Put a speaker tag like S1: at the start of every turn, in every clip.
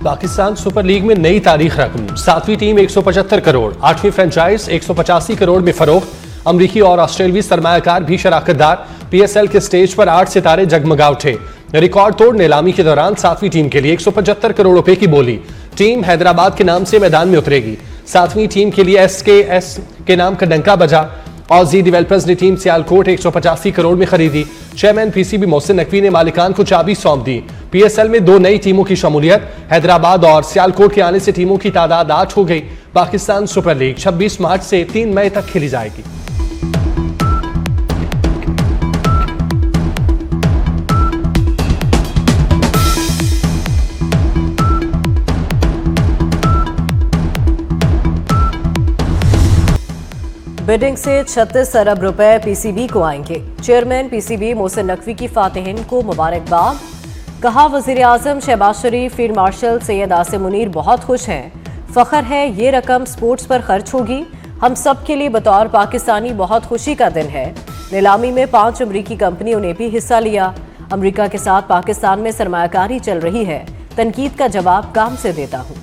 S1: Pakistan super league में नई तारीख रकम, 7वीं टीम 175 करोड़, 8वीं फ्रेंचाइज 185 करोड़ में फरोख्त। अमरीकी और ऑस्ट्रेलवी सरमायाकार भी शराकतदार। PSL के स्टेज पर 8 सितारे जगमगा उठे। रिकॉर्ड तोड़ नीलामी के दौरान 7वीं टीम के लिए 175 करोड़ रुपए की बोली। टीम हैदराबाद के नाम से मैदान में उतरेगी। 7वीं टीम के लिए SKS के नाम का डंका बजा। ऑजी डेवलपर्स ने टीम सियालकोट 185 करोड़ में खरीदी। चेयरमैन PCB मोहसिन नकवी ने मालिकान को चाबी सौंप दी। PSL में 2 नई टीमों की शमूलियत। हैदराबाद और सियालकोट के आने से टीमों की तादाद 8 हो गई। पाकिस्तान सुपर लीग 26 मार्च से 3 मई तक खेली जाएगी।
S2: बिडिंग से 36 अरब रुपए PCB को आएंगे। चेयरमैन PCB मोहसिन नकवी की फातिहिन को मुबारकबाद। कहा, वजीर आजम शहबाज शरीफ, फील्ड मार्शल सैयद आसिम मुनीर बहुत खुश हैं। फख्र है ये रकम स्पोर्ट्स पर खर्च होगी। हम सब के लिए बतौर पाकिस्तानी बहुत खुशी का दिन है। नीलामी में 5 अमरीकी कंपनियों ने भी हिस्सा लिया। अमरीका के साथ पाकिस्तान में सरमायाकारी चल रही है। तनकीद का जवाब काम से देता हूँ।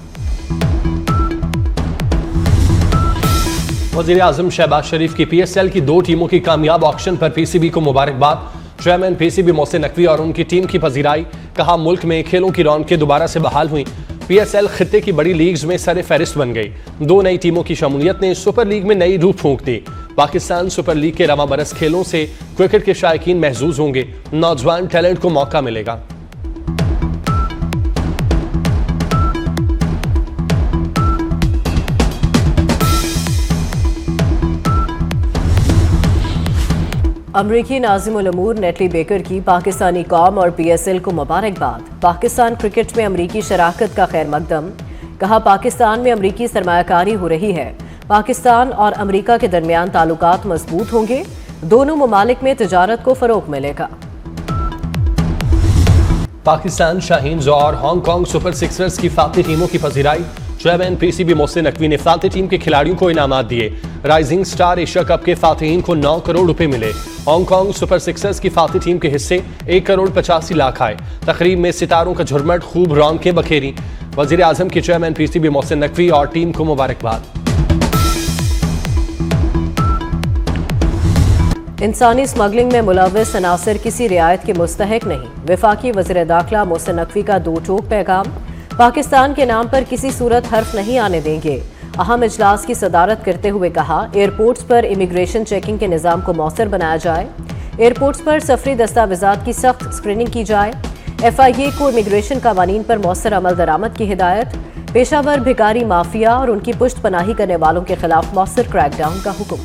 S1: वज़ीर आज़म शहबाज शरीफ की PSL की 2 टीमों की कामयाब ऑक्शन पर PCB को मुबारकबाद। चेयरमैन PCB मोहसिन नकवी और उनकी टीम की पजीराई। कहा, मुल्क में खेलों की रौनकें दोबारा से बहाल हुई। PSL खित्ते की बड़ी लीग्स में सर फहरिस्त बन गई। 2 नई टीमों की शमूलियत ने सुपर लीग में नई रूह फूंक दी। पाकिस्तान सुपर लीग के रवा बरस खेलों से क्रिकेट के शायकीन महजूज होंगे। नौजवान टैलेंट को मौका मिलेगा।
S2: अमरीकी नाज़िमुल अमूर नेटली बेकर की पाकिस्तानी कौम और PSL को मुबारकबाद। पाकिस्तान क्रिकेट में अमरीकी शराकत का खैर मकदम। कहा, पाकिस्तान में अमरीकी सरमायाकारी हो रही है। पाकिस्तान और अमरीका के दरमियान ताल्लुकात मजबूत होंगे। दोनों ममालिक में तिजारत को फरोग मिलेगा।
S1: पाकिस्तान शाहीन्स और हांगकांग सुपर सिक्सर्स की फातह टीमों की पजीराई। चेयरमैन PCB मोहसिन नकवी ने फातह टीम के खिलाड़ियों को इनामात दिए। राइजिंग स्टार एशिया कप के फातहीन को 9 करोड़ रुपए मिले। हांगकांग सुपर सिक्सर्स की फातह टीम के हिस्से 1 करोड़ 85 लाख आए। तकरीब में सितारों का झुरमट खूब रौनकें बखेरी। वजीर आजम के चेयरमैन PCB मोहसिन नकवी और टीम को मुबारकबाद।
S2: इंसानी स्मगलिंग में मुलव्वस अनासर किसी रियायत के मुस्तहक नहीं। वफाकी वज़ीर दाखिला मोहसिन नकवी का 2 टोक पैगाम। पाकिस्तान के नाम पर किसी सूरत हर्फ नहीं आने देंगे। अहम इजलास की सदारत करते हुए कहा, एयरपोर्ट्स पर इमिग्रेशन चेकिंग के निज़ाम को मौसर बनाया जाए। एयरपोर्ट्स पर सफरी दस्तावेजात की सख्त स्क्रीनिंग की जाए। FIA को इमिग्रेशन कवानीन पर मौसर अमल दरामद की हिदायत। पेशावर भिखारी माफिया और उनकी पुष्ट पनाही करने वालों के खिलाफ मौसर क्रैकडाउन का हुक्म।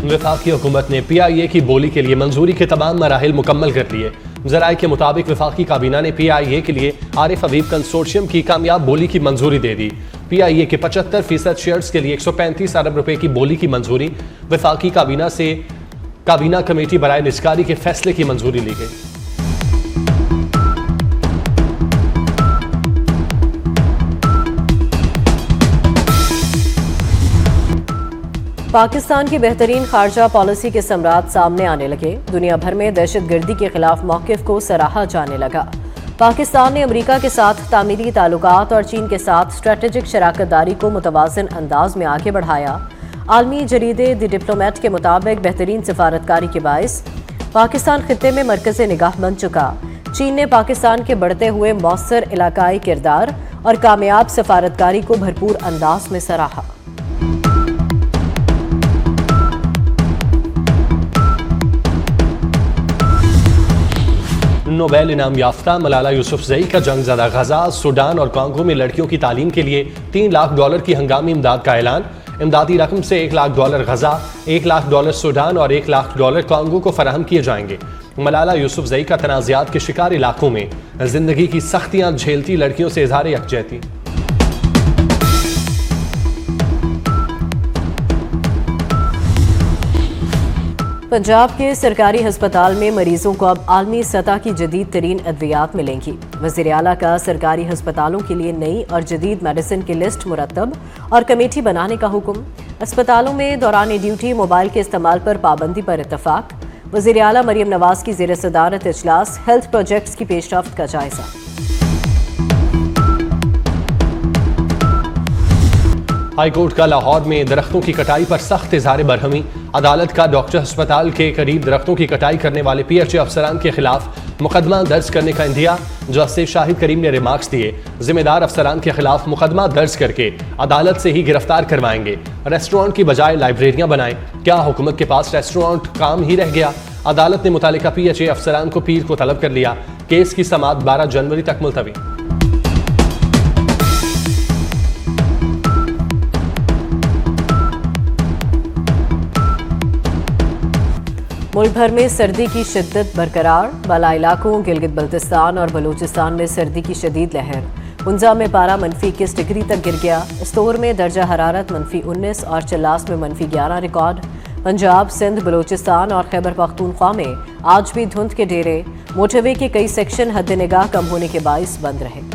S1: वफाकी हुकूमत ने PIA की बोली के लिए मंजूरी के तमाम मराहिल मुकम्मल कर लिए। ज़राए के मुताबिक वफाकी काबीना ने PIA के लिए आरिफ हबीब कंसोर्शियम की कामयाब बोली की मंजूरी दे दी। PIA के 75% शेयर्स के लिए 135 अरब रुपए की बोली की मंजूरी। वफाकी काबीना से काबीना कमेटी बराए निजकारी के फैसले की मंजूरी ली गई।
S2: पाकिस्तान की बेहतरीन खारजा पॉलिसी के समरात सामने आने लगे। दुनिया भर में दहशतगर्दी के खिलाफ मौक़िफ़ को सराहा जाने लगा। पाकिस्तान ने अमरीका के साथ तामीरी ताल्लुकात और चीन के साथ स्ट्रेटेजिक शराकतदारी को मुतवाज़िन अंदाज में आगे बढ़ाया। आलमी जरीदे द डिप्लोमेट के मुताबिक बेहतरीन सिफारतकारी के बायस पाकिस्तान खित्ते में मरकज़ निगाह बन चुका। चीन ने पाकिस्तान के बढ़ते हुए मौसर इलाकाई किरदार और कामयाब सफारतकारी को भरपूर अंदाज में सराहा।
S1: नोबेल इनाम याफ्ता मलाला यूसुफजई का जंगज़दा गजा, सूडान और कांगो में लड़कियों की तालीम के लिए $3 लाख की हंगामी इमदाद का ऐलान। इमदादी रकम से $1 लाख गजा, $1 लाख सूडान और $1 लाख कांगो को फराहम किए जाएंगे। मलाला यूसुफजई का तनाज़ात के शिकार इलाकों में जिंदगी की सख्तियां झेलती लड़कियों से इज़हार यकजहती।
S2: पंजाब के सरकारी हस्पताल में मरीजों को अब आलमी सतह की जदीद तरीन अद्वियात मिलेंगी। वज़ीर आला का सरकारी हस्पतालों के लिए नई और जदीद मेडिसिन की लिस्ट मुरतब और कमेटी बनाने का हुक्म। अस्पतालों में दौरान ड्यूटी मोबाइल के इस्तेमाल पर पाबंदी पर इत्तफाक। वज़ीर आला मरियम नवाज की ज़ेर सदारत इजलास, हेल्थ प्रोजेक्ट्स की पेशरफ्त का जायजा।
S1: हाईकोर्ट का लाहौर में दरख्तों की कटाई पर सख्त इजहार बरहमी। अदालत का डॉक्टर अस्पताल के करीब दरख्तों की कटाई करने वाले PHA अफसरान के खिलाफ मुकदमा दर्ज करने का इंदिया। जस्टिस शाहिद करीम ने रिमार्क्स दिए, जिम्मेदार अफसरान के खिलाफ मुकदमा दर्ज करके अदालत से ही गिरफ्तार करवाएंगे। रेस्टोरेंट की बजाय लाइब्रेरियां बनाएं। क्या हुकूमत के पास रेस्टोरेंट काम ही रह गया? अदालत ने मुतालिका PHA अफसरान को पीर को तलब कर लिया। केस की समाअत 12 जनवरी तक मुलतवी।
S2: मुल्क भर में सर्दी की शिद्दत बरकरार। बाला इलाकों गिलगित बल्तिस्तान और बलूचिस्तान में सर्दी की शदीद लहर। हुंजा में पारा -21 डिग्री तक गिर गया। स्तोर में दर्जा हरारत -19 और चल्लास में -11 रिकॉर्ड। पंजाब, सिंध, बलूचिस्तान और खैबर पख्तूनख्वा में आज भी धुंध के डेरे। मोटरवे के कई सेक्शन हद निगाह कम होने के बाइस बंद रहे।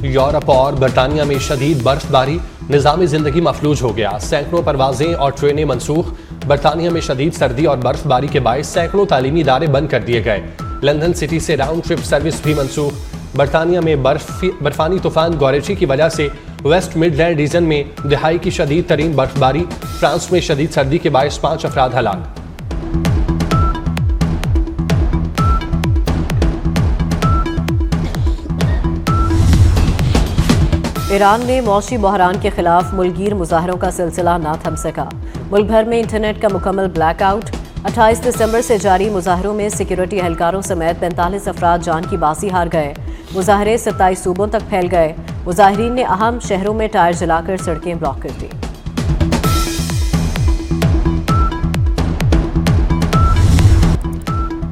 S1: यूरोप और बरतानिया में शदीद बर्फबारी, निज़ामी जिंदगी मफलूज हो गया। सैकड़ों परवाजें और ट्रेनें मनसूख। बरतानिया में शदीद सर्दी और बर्फबारी के बायस सैकड़ों तालीमी इदारे बंद कर दिए गए। लंदन सिटी से राउंड ट्रिप सर्विस भी मनसूख। बरतानिया में बर्फानी तूफान गौरेची की वजह से वेस्ट मिडलैंड रीजन में दिहाई की शदीद तरीन बर्फबारी। फ्रांस में शदीद सर्दी के बायस 5 अफराद हलाक।
S2: ईरान में मौशी बहरान के खिलाफ मुल्कगीर मुजाहरों का सिलसिला ना थम सका। मुल्क भर में इंटरनेट का मुकम्मल ब्लैकआउट। 28 दिसंबर से जारी मुजाहरों में सिक्योरिटी एहलकारों समेत 45 अफराद जान की बाजी हार गए। मुजाहरे 27 सूबों तक फैल गए। मुजाहरीन ने अहम शहरों में टायर जलाकर सड़कें ब्लॉक कर दी।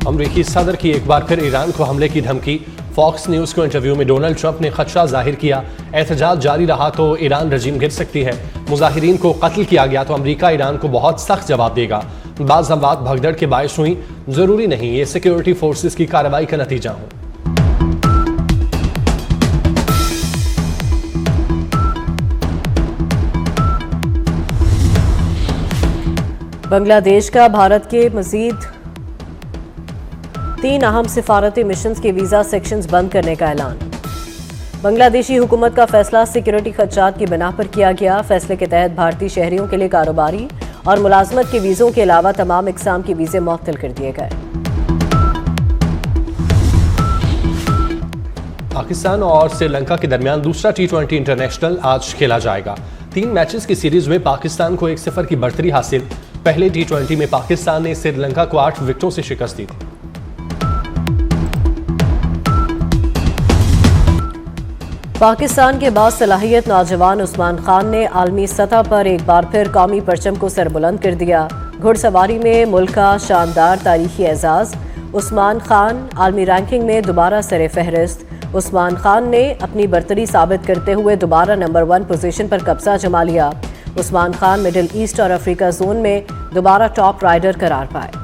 S1: अमरीकी सदर की एक बार फिर ईरान को हमले की धमकी। फॉक्स न्यूज को इंटरव्यू में डोनाल्ड ट्रंप ने खदशा जाहिर किया, एहतजाज जारी रहा तो ईरान रजीम गिर सकती है। मुजाहिरीन को कत्ल किया गया तो अमरीका ईरान को बहुत सख्त जवाब देगा। बाज़ अमवात भगदड़ के बायस हुई। जरूरी नहीं ये सिक्योरिटी फोर्सेस की कार्रवाई का नतीजा हो।
S2: बांग्लादेश का भारत के मजीद 3 अहम सिफारती मिशंस के वीज़ा सेक्शंस बंद करने का ऐलान। बांग्लादेशी हुकूमत का फैसला सिक्योरिटी खदशात की बिना पर किया गया। फैसले के तहत भारतीय शहरियों के लिए कारोबारी और मुलाजमत के वीज़ों के अलावा तमाम इकसाम के वीज़े मुअत्तल कर दिए गए।
S1: पाकिस्तान और श्रीलंका के दरमियान दूसरा T20 इंटरनेशनल आज खेला जाएगा। 3 मैचेस की सीरीज में पाकिस्तान को 1-0 की बढ़तरी हासिल। पहले T20 में पाकिस्तान ने श्रीलंका को 8 विकेटों से शिकस्त दी थी।
S2: पाकिस्तान के बासलाहियत नौजवान उस्मान खान ने आलमी सतह पर एक बार फिर कौमी परचम को सरबुलंद कर दिया। घुड़सवारी में मुल्क का शानदार तारीखी एजाज। उस्मान खान आलमी रैंकिंग में दोबारा सरे फहरिस्त। उस्मान खान ने अपनी बर्तरी साबित करते हुए दोबारा नंबर 1 पोजीशन पर कब्जा जमा लिया। उस्मान खान मिडिल ईस्ट और अफ्रीका जोन में दोबारा टॉप राइडर करार पाए।